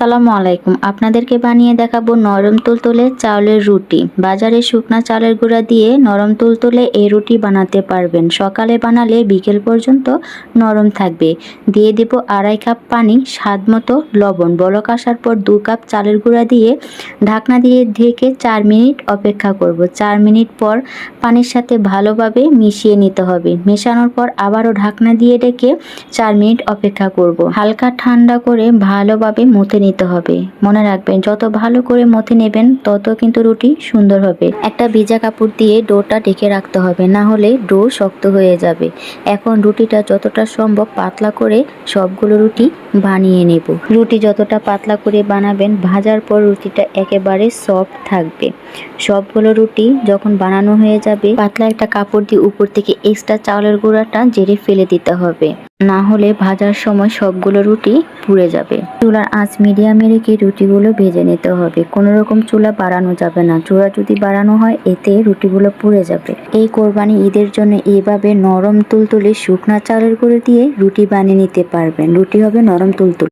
আসসালামু আলাইকুম। আপনাদেরকে বানিয়ে দেখাবো নরম তুলতুলে চাউলের রুটি। বাজারে শুকনা চালের গুঁড়া দিয়ে নরম তুলতুলে এই রুটি বানাতে পারবেন। সকালে বানালে বিকেল পর্যন্ত নরম থাকবে। দিয়ে দিব 2.5 কাপ পানি, স্বাদ মতো লবণ। বলক আসার পর 2 কাপ চালের গুঁড়া দিয়ে ঢাকনা দিয়ে ঢেকে 4 মিনিট অপেক্ষা করব। 4 মিনিট পর পানির সাথে ভালোভাবে মিশিয়ে নিতে হবে। মেশানোর পর আবারও ঢাকনা দিয়ে ঢেকে 4 মিনিট অপেক্ষা করব। হালকা ঠান্ডা করে ভালোভাবে মথে নিতে হবে। মনে রাখবেন, যত ভালো করে মথে নেবেন তত কিন্তু রুটি সুন্দর হবে। একটা ভিজা কাপড় দিয়ে ডোটা ঢেকে রাখতে হবে, না হলে ডো শক্ত হয়ে যাবে। এখন রুটিটা যতটা সম্ভব পাতলা করে সবগুলো রুটি বানিয়ে নেব। রুটি যতটা পাতলা করে বানাবেন, ভাজার পর রুটিটা একেবারে সফট থাকবে। সবগুলো রুটি যখন বানানো হয়ে যাবে, পাতলা একটা কাপড় দিয়ে উপর থেকে এক্সট্রা চাউলের গুঁড়াটা ঝেড়ে ফেলে দিতে হবে, না হলে ভাজার সময় সবগুলো রুটি পুড়ে যাবে। চুলার আঁচ মিডিয়ামে রেখে রুটিগুলো ভেজে নিতে হবে। কোনো রকম চুলা বাড়ানো যাবে না। চুলা যদি বাড়ানো হয় এতে রুটিগুলো পুড়ে যাবে। এই কোরবানি ঈদের জন্য এইভাবে নরম তুলতুলে শুকনা চালের গুঁড়ো দিয়ে রুটি বানিয়ে নিতে পারবেন। রুটি হবে নরম তুলতুলে।